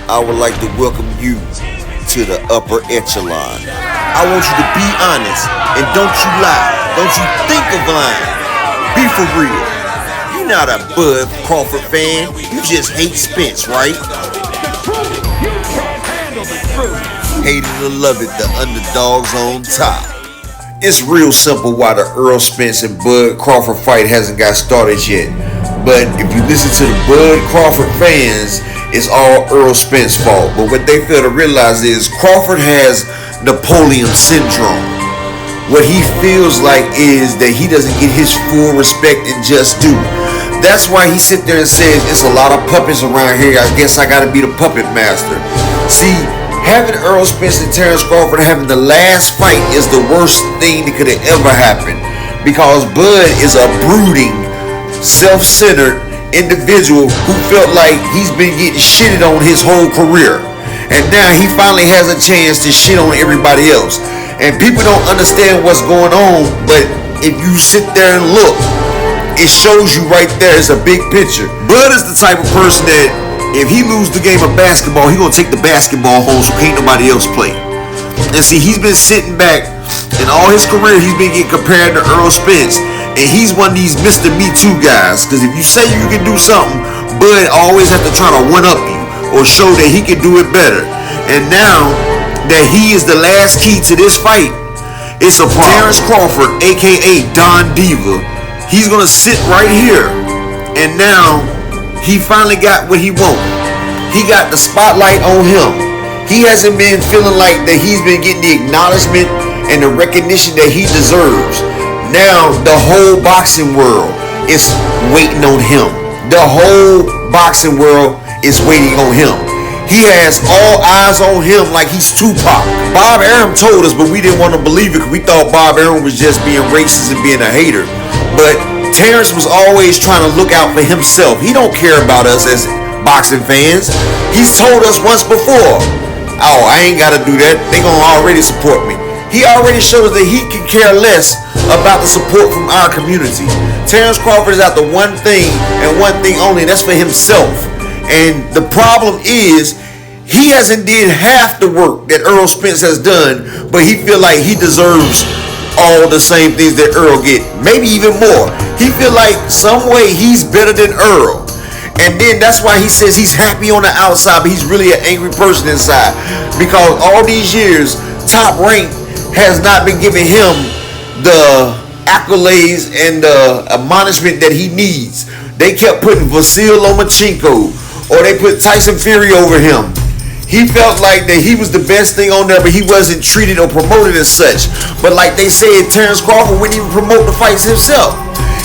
I would like to welcome you to the upper echelon. I want you to be honest and don't you lie. Don't you think of lying. Be for real. You're not a Bud Crawford fan. You just hate Spence, right? Hate it or love it, the underdog's on top. It's real simple why the Errol Spence and Bud Crawford fight hasn't got started yet. But if you listen to the Bud Crawford fans, it's all Errol Spence's fault. But what they fail to realize is Crawford has Napoleon syndrome. What he feels like is that he doesn't get his full respect and just due. That's why he sit there and says, it's a lot of puppets around here. I guess I gotta be the puppet master. See, having Errol Spence and Terrence Crawford having the last fight is the worst thing that could have ever happened. Because Bud is a brooding, self-centered individual who felt like he's been getting shitted on his whole career. And now he finally has a chance to shit on everybody else. And people don't understand what's going on, but if you sit there and look, it shows you right there. It's a big picture. Bud is the type of person that if he loses the game of basketball, he's going to take the basketball home so can't nobody else play. And see, he's been sitting back in all his career, he's been getting compared to Errol Spence. And he's one of these Mr. Me Too guys. Because if you say you can do something, Bud always have to try to one-up you or show that he can do it better. And now that he is the last key to this fight, it's a Terrence Crawford, a.k.a. Don Diva. He's going to sit right here. And now he finally got what he wants. He got the spotlight on him. He hasn't been feeling like that he's been getting the acknowledgement and the recognition that he deserves. Now the whole boxing world is waiting on him. The whole boxing world is waiting on him. He has all eyes on him like he's Tupac. Bob Arum told us, but we didn't want to believe it because we thought Bob Arum was just being racist and being a hater. But Terrence was always trying to look out for himself. He don't care about us as boxing fans. He's told us once before, oh, I ain't got to do that. They gonna already support me. He already shows that he can care less about the support from our community. Terrence Crawford is out the one thing and one thing only, and that's for himself. And the problem is he hasn't did half the work that Errol Spence has done, but he feel like he deserves all the same things that Errol get, maybe even more. He feel like some way he's better than Errol. And then that's why he says he's happy on the outside, but he's really an angry person inside. Because all these years, Top Rank has not been giving him the accolades and the admonishment that he needs. They kept putting Vasil Lomachenko or they put Tyson Fury over him. He felt like that he was the best thing on there, but he wasn't treated or promoted as such. But like they said, Terrence Crawford wouldn't even promote the fights himself.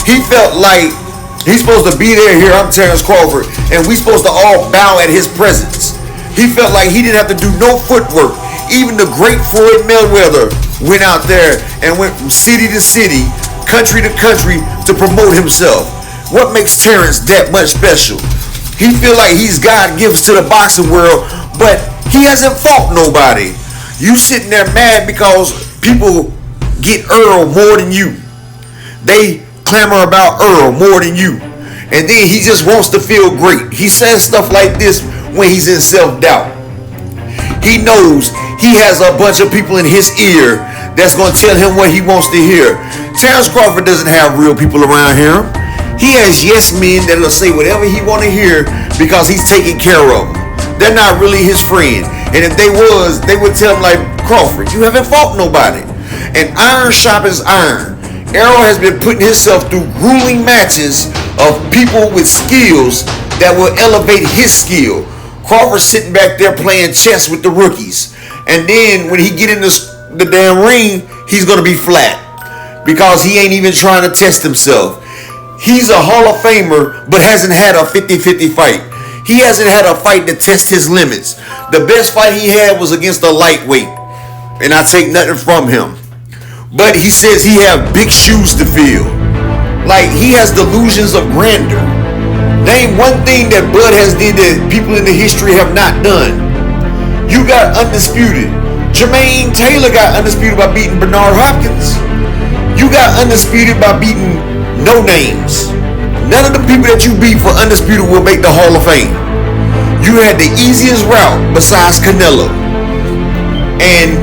He felt like he's supposed to be there. Here, I'm Terrence Crawford, and we supposed to all bow at his presence. He felt like he didn't have to do no footwork. Even the great Floyd Mayweather went out there and went from city to city, country to country to promote himself. What makes Terrence that much special? He feel like he's God gifts to the boxing world, but he hasn't fought nobody. You sitting there mad because people get Earl more than you. They clamor about Earl more than you. And then he just wants to feel great. He says stuff like this when he's in self-doubt. He knows he has a bunch of people in his ear that's going to tell him what he wants to hear. Terrence Crawford doesn't have real people around him. He has yes men that'll say whatever he want to hear because he's taking care of them. They're not really his friend. And if they was, they would tell him like, Crawford, you haven't fought nobody. And iron sharpens iron. Errol has been putting himself through grueling matches of people with skills that will elevate his skill. Crawford sitting back there playing chess with the rookies. And then when he get in the damn ring, he's going to be flat. Because he ain't even trying to test himself. He's a Hall of Famer, but hasn't had a 50-50 fight. He hasn't had a fight to test his limits. The best fight he had was against a lightweight. And I take nothing from him. But he says he have big shoes to fill. Like he has delusions of grandeur. Name one thing that Bud has did that people in the history have not done. You got undisputed. Jermaine Taylor got undisputed by beating Bernard Hopkins. You got undisputed by beating no names. None of the people that you beat for undisputed will make the Hall of Fame. You had the easiest route besides Canelo. And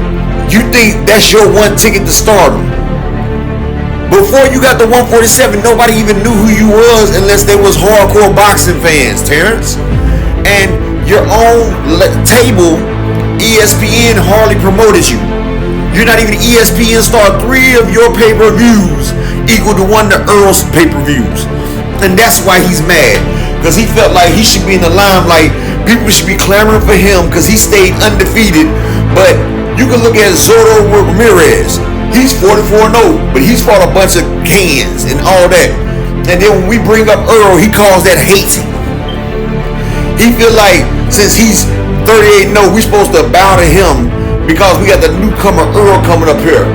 you think that's your one ticket to stardom. Before you got the 147, nobody even knew who you was unless they was hardcore boxing fans, Terrence. And your own table, ESPN hardly promoted you. You're not even ESPN star. 3 of your pay-per-views equal to one of Earl's pay-per-views. And that's why he's mad. Because he felt like he should be in the limelight. People should be clamoring for him because he stayed undefeated. But you can look at Zorro Ramirez. He's 44-0, but he's fought a bunch of cans and all that. And then when we bring up Earl, he calls that hating. He feel like since he's 38-0, we supposed to bow to him because we got the newcomer Earl coming up here.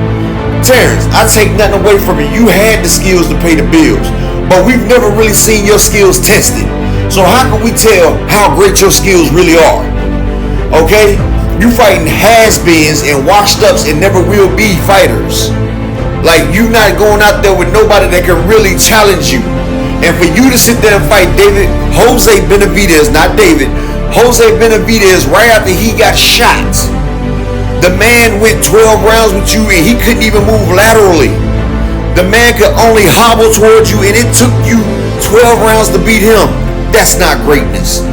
Terrence, I take nothing away from you. You had the skills to pay the bills, but we've never really seen your skills tested. So how can we tell how great your skills really are? Okay? You fighting has-beens and washed-ups and never will be fighters. Like, you not going out there with nobody that can really challenge you. And for you to sit there and fight Jose Benavidez, not David, Jose Benavidez right after he got shot. The man went 12 rounds with you and he couldn't even move laterally. The man could only hobble towards you and it took you 12 rounds to beat him. That's not greatness.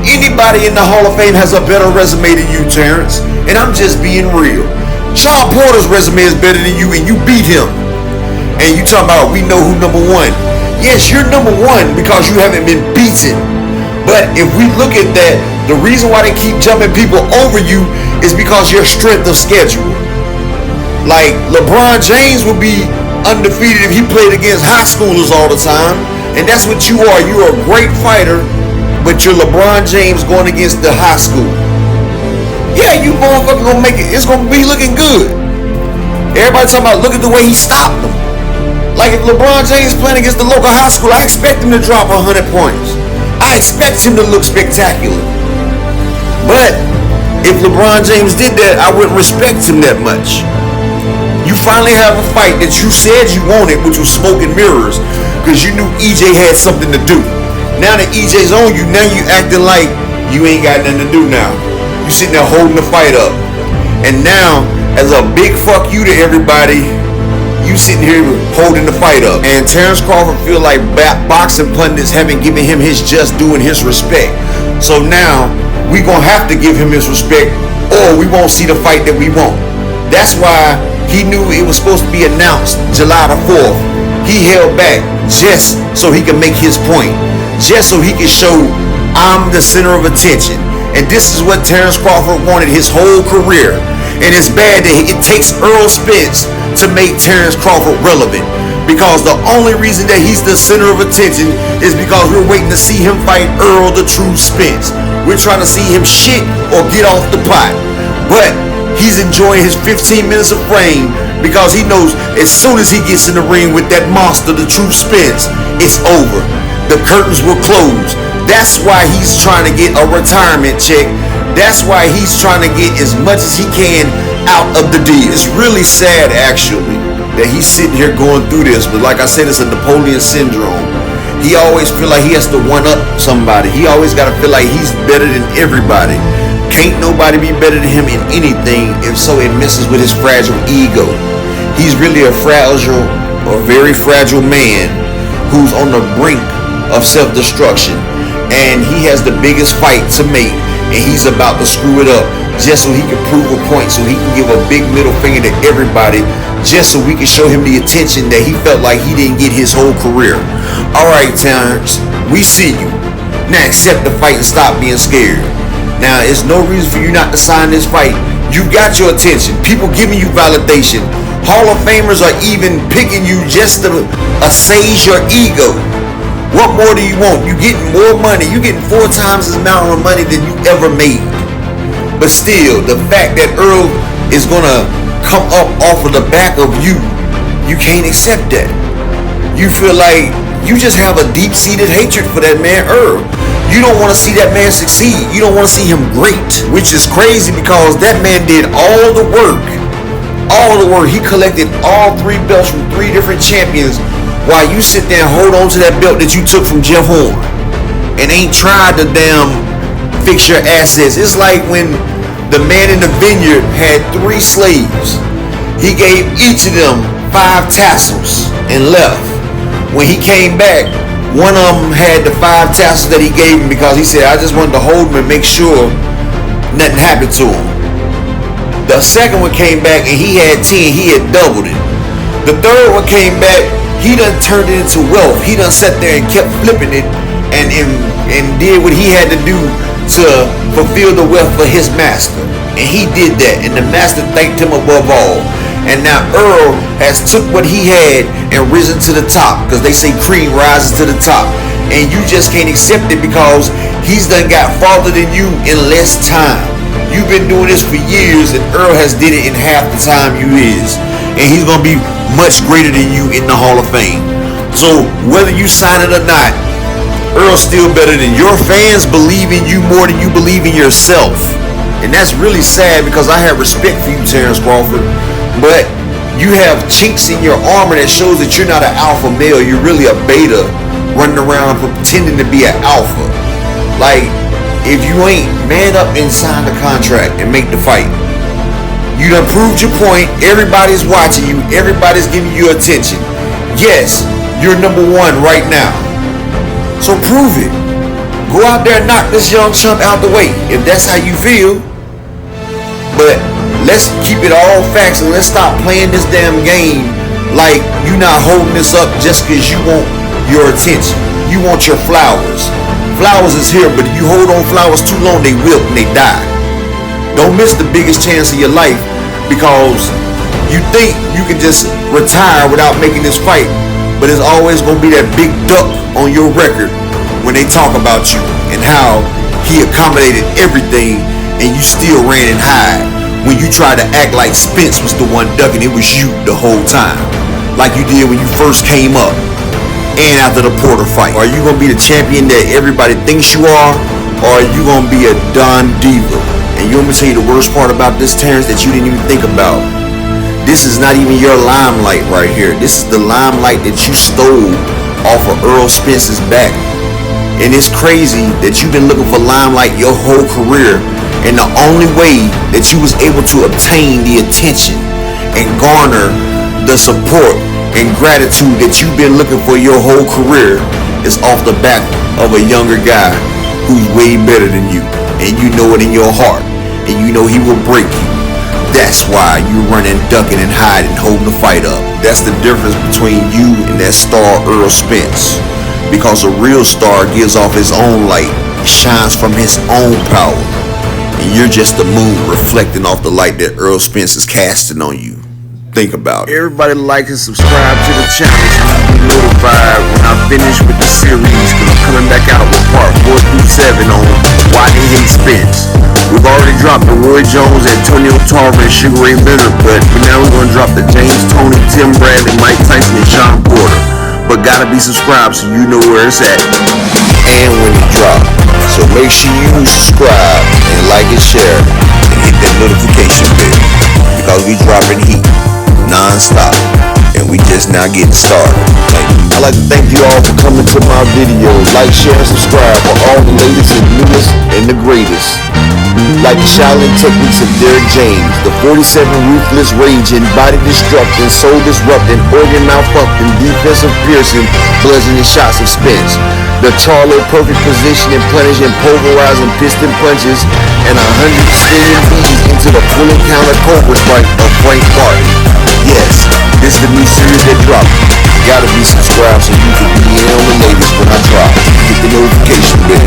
Anybody in the Hall of Fame has a better resume than you, Terrence. And I'm just being real. Shawn Porter's resume is better than you and you beat him. And you talking about we know who number 1. Yes, you're number 1 because you haven't been beaten. But if we look at that, the reason why they keep jumping people over you is because your strength of schedule. Like LeBron James would be undefeated if he played against high schoolers all the time. And that's what you are. You're a great fighter, but you're LeBron James going against the high school. Yeah, you motherfucker gonna make it. It's gonna be looking good. Everybody talking about look at the way he stopped them. Like if LeBron James playing against the local high school, I expect him to drop 100 points. I expect him to look spectacular. But if LeBron James did that, I wouldn't respect him that much. You finally have a fight that you said you wanted, which was smoke and mirrors, because you knew EJ had something to do. Now that EJ's on you, now you acting like you ain't got nothing to do now. You sitting there holding the fight up. And now, as a big fuck you to everybody, you sitting here holding the fight up. And Terrence Crawford feel like boxing pundits haven't given him his just due and his respect. So now, we gonna have to give him his respect or we won't see the fight that we want. That's why he knew it was supposed to be announced July the 4th. He held back just so he could make his point. Just so he could show I'm the center of attention. And this is what Terrence Crawford wanted his whole career. And it's bad that it takes Errol Spence to make Terrence Crawford relevant. Because the only reason that he's the center of attention is because we're waiting to see him fight Errol the True Spence. We're trying to see him shit or get off the pot. But he's enjoying his 15 minutes of fame because he knows as soon as he gets in the ring with that monster, the True Spence, it's over. The curtains will close. That's why he's trying to get a retirement check. That's why he's trying to get as much as he can out of the deal. It's really sad, actually, that he's sitting here going through this. But like I said, it's a Napoleon syndrome. He always feel like he has to one-up somebody. He always got to feel like he's better than everybody. Can't nobody be better than him in anything, if so it messes with his fragile ego. He's really a very fragile man who's on the brink of self-destruction. And he has the biggest fight to make, and he's about to screw it up just so he can prove a point, so he can give a big middle finger to everybody, just so we can show him the attention that he felt like he didn't get his whole career. Alright, Terrence, we see you. Now accept the fight and stop being scared. Now, there's no reason for you not to sign this fight. You got your attention. People giving you validation. Hall of Famers are even picking you just to assuage your ego. What more do you want? You getting more money. You getting 4 times as amount of money than you ever made. But still, the fact that Earl is going to come up off of the back of you, you can't accept that. You feel like you just have a deep-seated hatred for that man, Earl. You don't want to see that man succeed. You don't want to see him great, which is crazy because that man did all the work. All the work. He collected all 3 belts from 3 different champions while you sit there and hold on to that belt that you took from Jeff Horn and ain't tried the damn fix your assets. It's like when the man in the vineyard had 3 slaves. He gave each of them 5 tassels and left. When he came back, one of them had the 5 tassels that he gave him because he said, I just wanted to hold him and make sure nothing happened to him. The second one came back and he had 10. He had doubled it. The third one came back. He done turned it into wealth. He done sat there and kept flipping it and did what he had to do to fulfill the wealth for his master. And he did that. And the master thanked him above all. And now Earl has took what he had and risen to the top, because they say cream rises to the top, and you just can't accept it because he's done got farther than you in less time. You've been doing this for years, and Earl has did it in half the time you is, and he's gonna be much greater than you in the Hall of Fame. So whether you sign it or not, Earl's still better than your fans believe in you more than you believe in yourself. And that's really sad, because I have respect for you, Terrence Crawford, but you have chinks in your armor that shows that you're not an alpha male. You're really a beta running around pretending to be an alpha. Like, if you ain't man up and sign the contract and make the fight, you done proved your point. Everybody's watching you. Everybody's giving you attention. Yes, you're number 1 right now. So prove it. Go out there and knock this young chump out the way if that's how you feel. But let's keep it all facts, and let's stop playing this damn game like you not holding this up just because you want your attention. You want your flowers. Flowers is here, but if you hold on flowers too long, they wilt and they die. Don't miss the biggest chance of your life because you think you can just retire without making this fight, but it's always going to be that big duck on your record when they talk about you and how he accommodated everything and you still ran and hide. When you tried to act like Spence was the one ducking, it was you the whole time, like you did when you first came up and after the Porter fight. Are you going to be the champion that everybody thinks you are, or are you going to be a Don Diva? And you want me to tell you the worst part about this, Terrence, that you didn't even think about? This is not even your limelight right here. This is the limelight that you stole off of Errol Spence's back. And it's crazy that you've been looking for limelight your whole career, and the only way that you was able to obtain the attention and garner the support and gratitude that you've been looking for your whole career is off the back of a younger guy who's way better than you, and you know it in your heart, and you know he will break you. That's why you running, ducking, and hiding, holding the fight up. That's the difference between you and that star Errol Spence, because a real star gives off his own light, shines from his own power, and you're just the moon reflecting off the light that Errol Spence is casting on you. Think about it. Everybody like and subscribe to the channel so you can be notified when I finish with the series, because I'm coming back out with part 4 through 7 on why they hate Spence. We've already dropped the Roy Jones, Antonio Tarver, and Sugar Ray Leonard, but now we're going to drop the James Toney, Tim Bradley, Mike Tyson, and Sean Porter. But gotta be subscribed so you know where it's at and when it drops. So make sure you subscribe and like and share and hit that notification bell, because we dropping heat non-stop and we just now getting started. I'd like to thank you all for coming to my video. Like, share, and subscribe for all the latest and newest and the greatest. Like the Shaolin techniques of Derrick James, the 47 ruthless raging, body destructing, soul disrupting, organ malfuncting, defensive piercing, bludgeoning shots of Spence, the Charlo perfect position and punishing, pulverizing piston punches, and 100 stinging knees into the full encounter cobra strike of Frank Barton. Yes, this is the new series that dropped. You gotta be subscribed so you can be in on the latest when I drop. Hit the notification bell.